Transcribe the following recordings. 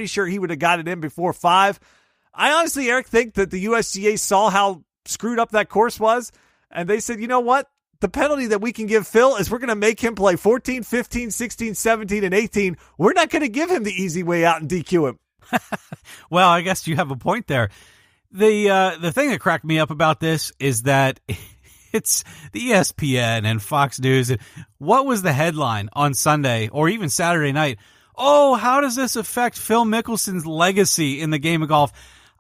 pretty sure he would have got it in before 5. I honestly, Eric, think that the USGA saw how screwed up that course was, and they said, you know what? The penalty that we can give Phil is we're going to make him play 14, 15, 16, 17, and 18. We're not going to give him the easy way out and DQ him. Well, I guess you have a point there. The thing that cracked me up about this is that it's the ESPN and Fox News. What was the headline on Sunday or even Saturday night? Oh, how does this affect Phil Mickelson's legacy in the game of golf?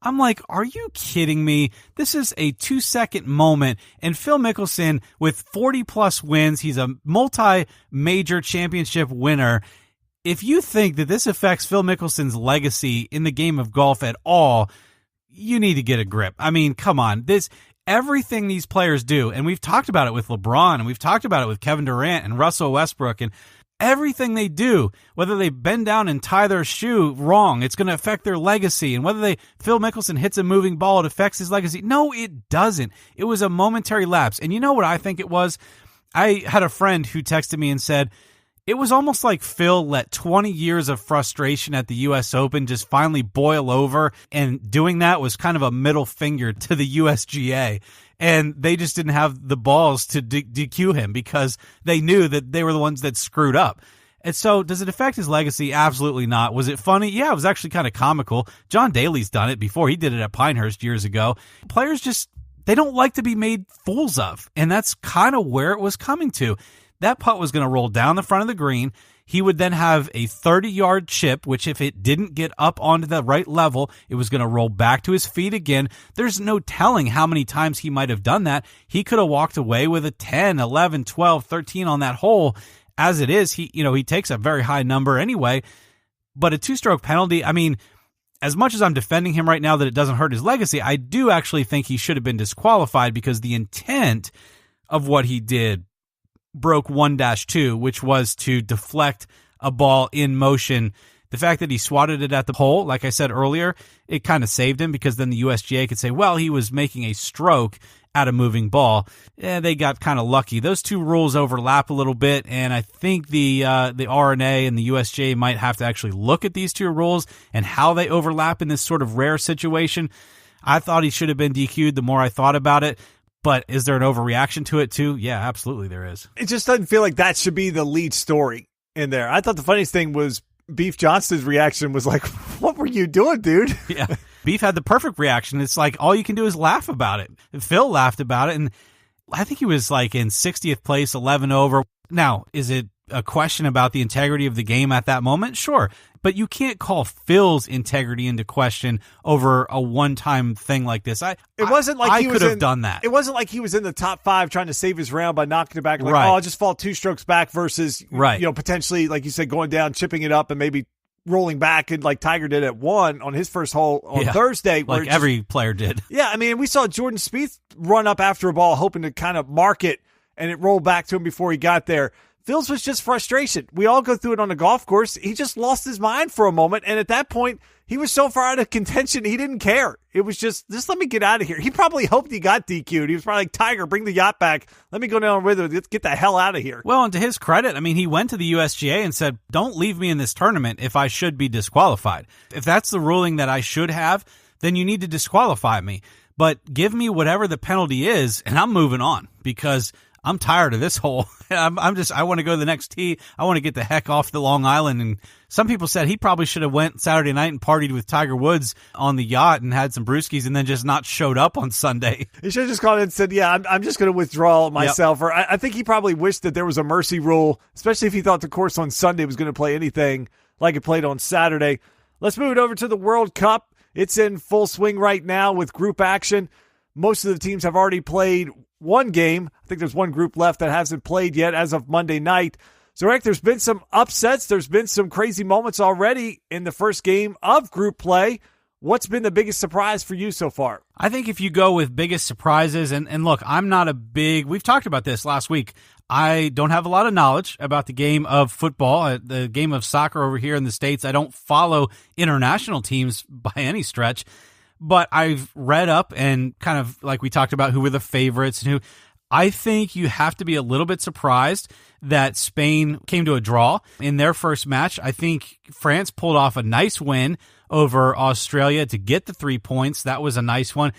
I'm like, are you kidding me? This is a 2-second moment, and Phil Mickelson with 40-plus wins, he's a multi-major championship winner. If you think that this affects Phil Mickelson's legacy in the game of golf at all, you need to get a grip. I mean, come on. Everything these players do, and we've talked about it with LeBron, and we've talked about it with Kevin Durant and Russell Westbrook, and everything they do, whether they bend down and tie their shoe wrong, it's going to affect their legacy. And whether Phil Mickelson hits a moving ball, it affects his legacy. No, it doesn't. It was a momentary lapse. And you know what I think it was? I had a friend who texted me and said, it was almost like Phil let 20 years of frustration at the U.S. Open just finally boil over, and doing that was kind of a middle finger to the USGA. And they just didn't have the balls to DQ him because they knew that they were the ones that screwed up. And so does it affect his legacy? Absolutely not. Was it funny? Yeah, it was actually kind of comical. John Daly's done it before. He did it at Pinehurst years ago. Players they don't like to be made fools of. And that's kind of where it was coming to. That putt was going to roll down the front of the green. He would then have a 30-yard chip, which if it didn't get up onto the right level, it was going to roll back to his feet again. There's no telling how many times he might have done that. He could have walked away with a 10, 11, 12, 13 on that hole. As it is, he takes a very high number anyway. But a 2-stroke penalty, I mean, as much as I'm defending him right now that it doesn't hurt his legacy, I do actually think he should have been disqualified because the intent of what he did broke 1-2, which was to deflect a ball in motion. The fact that he swatted it at the hole, like I said earlier, it kind of saved him because then the USGA could say, well, he was making a stroke at a moving ball. They got kind of lucky. Those two rules overlap a little bit, and I think the R&A and the USGA might have to actually look at these two rules and how they overlap in this sort of rare situation. I thought he should have been DQ'd the more I thought about it. But is there an overreaction to it too? Yeah, absolutely there is. It just doesn't feel like that should be the lead story in there. I thought the funniest thing was Beef Johnston's reaction was like, what were you doing, dude? Yeah, Beef had the perfect reaction. It's like all you can do is laugh about it. Phil laughed about it, and I think he was like in 60th place, 11 over. Now, is it a question about the integrity of the game at that moment? Sure. But you can't call Phil's integrity into question over a one-time thing like this. It wasn't like I could have done that. It wasn't like he was in the top 5 trying to save his round by knocking it back. Like, right. Oh, I'll just fall 2 strokes back versus, right. Potentially, like you said, going down, chipping it up, and maybe rolling back, and like Tiger did at 1 on his first hole on Thursday. Like every player did. Yeah, I mean, we saw Jordan Spieth run up after a ball hoping to kind of mark it, and it rolled back to him before he got there. Phil's was just frustration. We all go through it on the golf course. He just lost his mind for a moment, and at that point, he was so far out of contention, he didn't care. It was just let me get out of here. He probably hoped he got DQ'd. He was probably like, Tiger, bring the yacht back. Let me go down with it. Let's get the hell out of here. Well, and to his credit, I mean, he went to the USGA and said, don't leave me in this tournament if I should be disqualified. If that's the ruling that I should have, then you need to disqualify me. But give me whatever the penalty is, and I'm moving on because I'm tired of this hole. I want to go to the next tee. I want to get the heck off the Long Island. And some people said he probably should have went Saturday night and partied with Tiger Woods on the yacht and had some brewskis and then just not showed up on Sunday. He should have just called and said, yeah, I'm just going to withdraw myself. Yep. Or I think he probably wished that there was a mercy rule, especially if he thought the course on Sunday was going to play anything like it played on Saturday. Let's move it over to the World Cup. It's in full swing right now with group action. Most of the teams have already played one game. I think there's one group left that hasn't played yet as of Monday night. So, Rick, there's been some upsets. There's been some crazy moments already in the first game of group play. What's been the biggest surprise for you so far? I think if you go with biggest surprises, and look, I'm not we've talked about this last week. I don't have a lot of knowledge about the game of football, the game of soccer over here in the States. I don't follow international teams by any stretch. But I've read up and kind of like we talked about who were the favorites and who I think you have to be a little bit surprised that Spain came to a draw in their first match. I think France pulled off a nice win over Australia to get the 3 points. That was a nice one.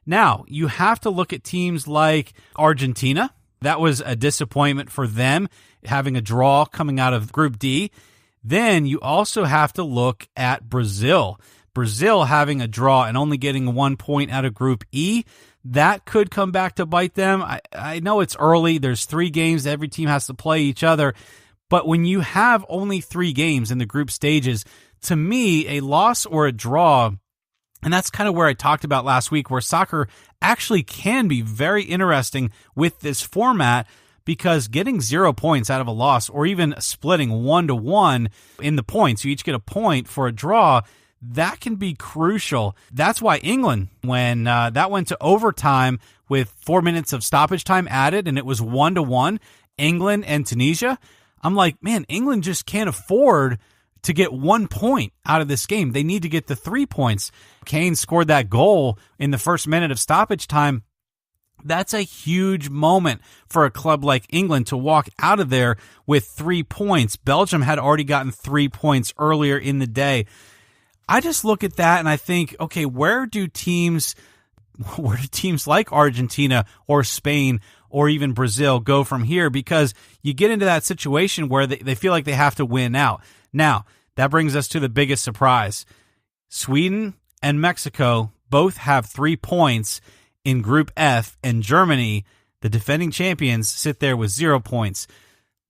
Now, you have to look at teams like Argentina. That was a disappointment for them, having a draw coming out of Group D. Then you also have to look at Brazil. Brazil having a draw and only getting 1 point out of Group E. That could come back to bite them. I know it's early. There's 3 games. Every team has to play each other. But when you have only 3 games in the group stages, to me, a loss or a draw, and that's kind of where I talked about last week, where soccer actually can be very interesting with this format, because getting 0 points out of a loss or even splitting 1-1 in the points, you each get a point for a draw, that can be crucial. That's why England, when that went to overtime with 4 minutes of stoppage time added and it was 1-1, England and Tunisia, I'm like, man, England just can't afford to get 1 point out of this game. They need to get the 3 points. Kane scored that goal in the first minute of stoppage time. That's a huge moment for a club like England to walk out of there with 3 points. Belgium had already gotten 3 points earlier in the day. I just look at that and I think, okay, where do teams like Argentina or Spain or even Brazil go from here? Because you get into that situation where they feel like they have to win out. Now, that brings us to the biggest surprise. Sweden and Mexico both have 3 points in Group F, and Germany, the defending champions, sit there with 0 points.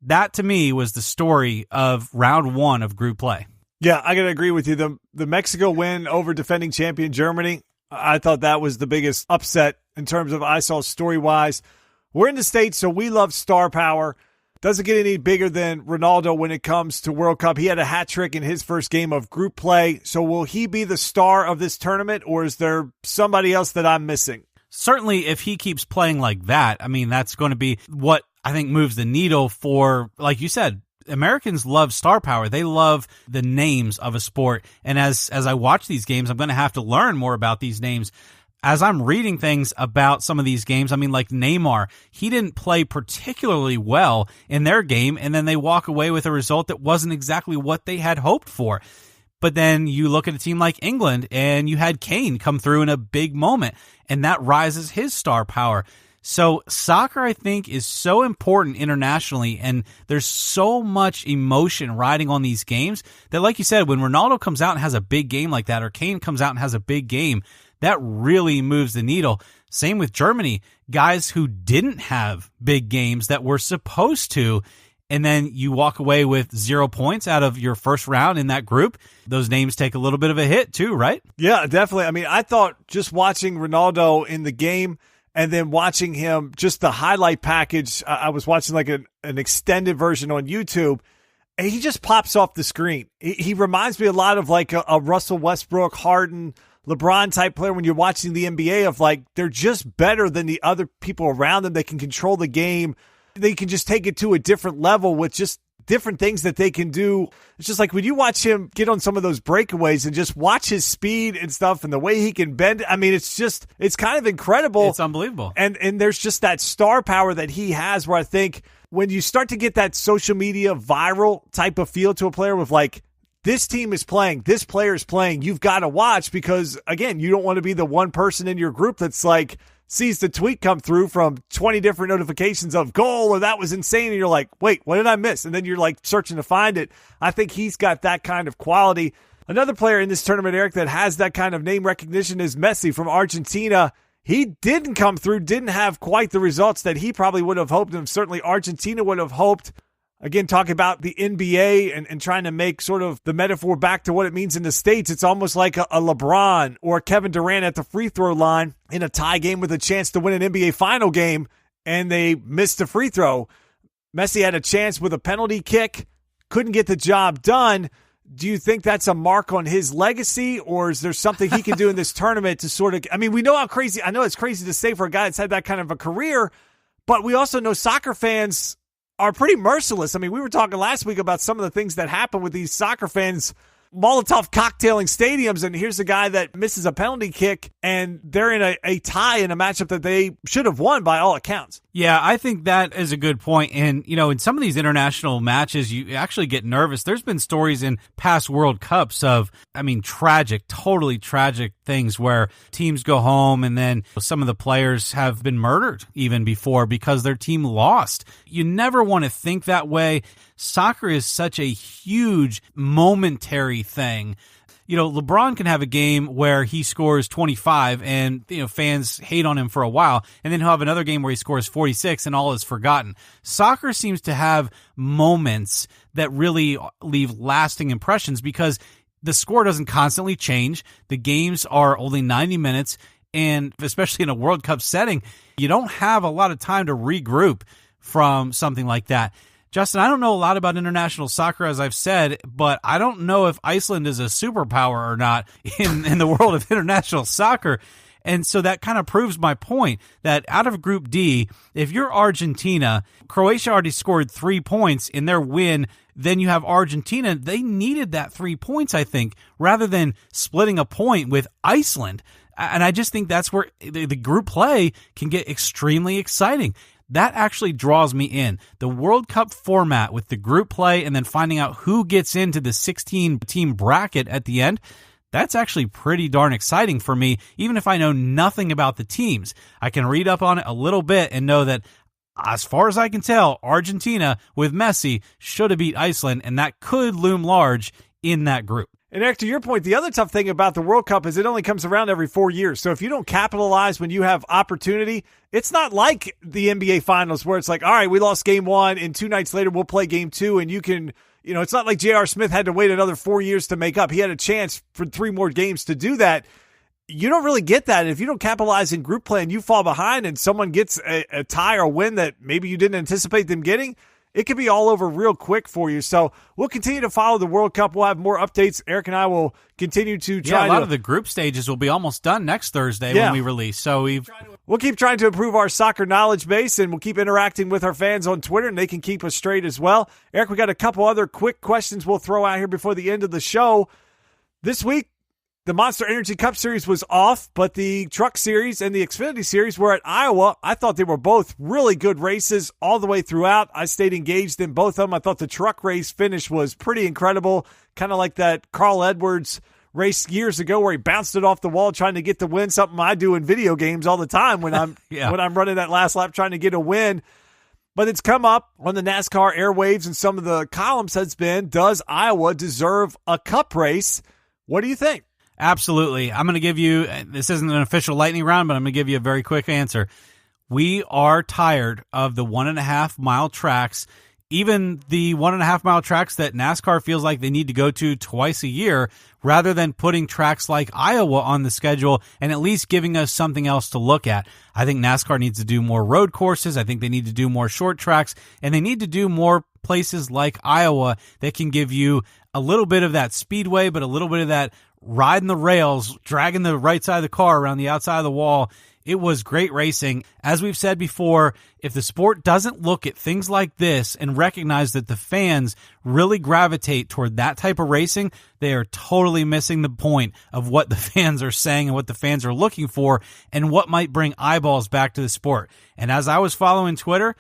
That, to me, was the story of round 1 of group play. Yeah, I got to agree with you. The Mexico win over defending champion Germany, I thought that was the biggest upset in terms of I saw story-wise. We're in the States, so we love star power. Doesn't get any bigger than Ronaldo when it comes to World Cup. He had a hat trick in his first game of group play. So will he be the star of this tournament, or is there somebody else that I'm missing? Certainly, if he keeps playing like that, I mean, that's going to be what I think moves the needle for, like you said, Americans love star power. They love the names of a sport. And as I watch these games, I'm going to have to learn more about these names. As I'm reading things about some of these games, I mean, like Neymar, he didn't play particularly well in their game, and then they walk away with a result that wasn't exactly what they had hoped for. But then you look at a team like England, and you had Kane come through in a big moment, and that rises his star power. So soccer, I think, is so important internationally, and there's so much emotion riding on these games that, like you said, when Ronaldo comes out and has a big game like that, or Kane comes out and has a big game, that really moves the needle. Same with Germany, guys who didn't have big games that were supposed to, and then you walk away with 0 points out of your first round in that group. Those names take a little bit of a hit too, right? Yeah, definitely. I mean, I thought just watching Ronaldo in the game and then watching him, just the highlight package, I was watching like an extended version on YouTube, and he just pops off the screen. He reminds me a lot of like a Russell Westbrook, Harden, LeBron type player when you're watching the NBA, of like, they're just better than the other people around them. They can control the game. They can just take it to a different level with just different things that they can do. It's just like when you watch him get on some of those breakaways and just watch his speed and stuff and the way he can bend. I mean, it's kind of incredible. It's unbelievable. And there's just that star power that he has, where I think when you start to get that social media viral type of feel to a player with like, this team is playing, this player is playing, you've got to watch, because again, you don't want to be the one person in your group that's like, sees the tweet come through from 20 different notifications of goal, or that was insane, and you're like, wait, what did I miss? And then you're like searching to find it. I think he's got that kind of quality. Another player in this tournament, Eric, that has that kind of name recognition is Messi from Argentina. He didn't come through, didn't have quite the results that he probably would have hoped, and certainly Argentina would have hoped. Again, talking about the NBA and trying to make sort of the metaphor back to what it means in the States, it's almost like a LeBron or Kevin Durant at the free throw line in a tie game with a chance to win an NBA final game, and they missed the free throw. Messi had a chance with a penalty kick, couldn't get the job done. Do you think that's a mark on his legacy, or is there something he can do in this tournament to sort of, I mean, we know how crazy, I know it's crazy to say for a guy that's had that kind of a career, but we also know soccer fans are pretty merciless. I mean, we were talking last week about some of the things that happen with these soccer fans, Molotov cocktailing stadiums, and here's a guy that misses a penalty kick, and they're in a tie in a matchup that they should have won by all accounts. Yeah, I think that is a good point. And, in some of these international matches, you actually get nervous. There's been stories in past World Cups of, tragic, totally tragic things where teams go home and then some of the players have been murdered even before because their team lost. You never want to think that way. Soccer is such a huge momentary thing. LeBron can have a game where he scores 25 and, fans hate on him for a while, and then he'll have another game where he scores 46 and all is forgotten. Soccer seems to have moments that really leave lasting impressions because the score doesn't constantly change. The games are only 90 minutes, and especially in a World Cup setting, you don't have a lot of time to regroup from something like that. Justin, I don't know a lot about international soccer, as I've said, but I don't know if Iceland is a superpower or not in the world of international soccer. And so that kind of proves my point that out of Group D, if you're Argentina, Croatia already scored 3 points in their win. Then you have Argentina. They needed that 3 points, I think, rather than splitting a point with Iceland. And I just think that's where the group play can get extremely exciting. That actually draws me in. The World Cup format with the group play and then finding out who gets into the 16-team bracket at the end, that's actually pretty darn exciting for me, even if I know nothing about the teams. I can read up on it a little bit and know that, as far as I can tell, Argentina with Messi should have beat Iceland, and that could loom large in that group. And Eric, to your point, the other tough thing about the World Cup is it only comes around every 4 years. So if you don't capitalize when you have opportunity, it's not like the NBA Finals where it's like, all right, we lost game 1 and 2 nights later we'll play game 2 and you can, it's not like J.R. Smith had to wait another 4 years to make up. He had a chance for 3 more games to do that. You don't really get that. If you don't capitalize in group play and you fall behind and someone gets a tie or a win that maybe you didn't anticipate them getting, it could be all over real quick for you. So we'll continue to follow the World Cup. We'll have more updates. Eric and I will continue to try. A lot of the group stages will be almost done next Thursday when we release. So we'll keep trying to improve our soccer knowledge base, and we'll keep interacting with our fans on Twitter, and they can keep us straight as well. Eric, we got a couple other quick questions we'll throw out here before the end of the show. This week, the Monster Energy Cup Series was off, but the Truck Series and the Xfinity Series were at Iowa. I thought they were both really good races all the way throughout. I stayed engaged in both of them. I thought the truck race finish was pretty incredible, kind of like that Carl Edwards race years ago where he bounced it off the wall trying to get the win, something I do in video games all the time when I'm when I'm running that last lap trying to get a win. But it's come up on the NASCAR airwaves and some of the columns has been, does Iowa deserve a cup race? What do you think? Absolutely. I'm going to give you, this isn't an official lightning round, but I'm going to give you a very quick answer. We are tired of the 1.5 mile tracks, even the 1.5 mile tracks that NASCAR feels like they need to go to twice a year, rather than putting tracks like Iowa on the schedule and at least giving us something else to look at. I think NASCAR needs to do more road courses. I think they need to do more short tracks, and they need to do more places like Iowa that can give you a little bit of that speedway, but a little bit of that riding the rails, dragging the right side of the car around the outside of the wall. It was great racing. As we've said before, if the sport doesn't look at things like this and recognize that the fans really gravitate toward that type of racing, they are totally missing the point of what the fans are saying and what the fans are looking for and what might bring eyeballs back to the sport. And as I was following Twitter,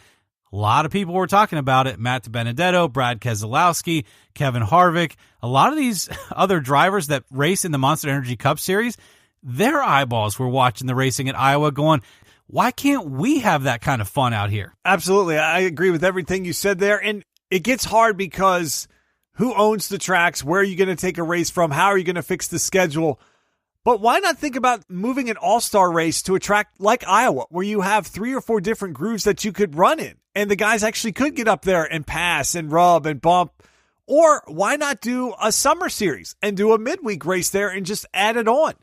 a lot of people were talking about it. Matt DiBenedetto, Brad Keselowski, Kevin Harvick, a lot of these other drivers that race in the Monster Energy Cup Series, their eyeballs were watching the racing at Iowa going, why can't we have that kind of fun out here? Absolutely. I agree with everything you said there. And it gets hard because who owns the tracks? Where are you going to take a race from? How are you going to fix the schedule? But why not think about moving an all-star race to a track like Iowa, where you have 3 or 4 different grooves that you could run in, and the guys actually could get up there and pass and rub and bump? Or why not do a summer series and do a midweek race there and just add it on?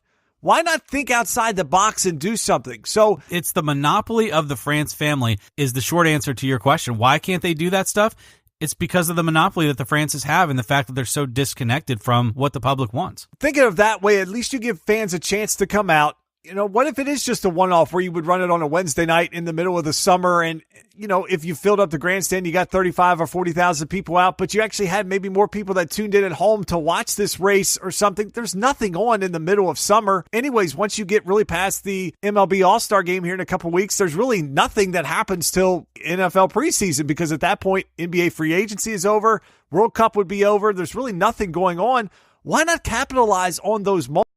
Why not think outside the box and do something? So it's the monopoly of the France family is the short answer to your question. Why can't they do that stuff? It's because of the monopoly that the Frances have and the fact that they're so disconnected from what the public wants. Thinking of that way, at least you give fans a chance to come out, What if it is just a one-off where you would run it on a Wednesday night in the middle of the summer and, if you filled up the grandstand, you got 35 or 40,000 people out, but you actually had maybe more people that tuned in at home to watch this race or something. There's nothing on in the middle of summer. Anyways, once you get really past the MLB All-Star game here in a couple weeks, there's really nothing that happens till NFL preseason, because at that point, NBA free agency is over, World Cup would be over. There's really nothing going on. Why not capitalize on those moments?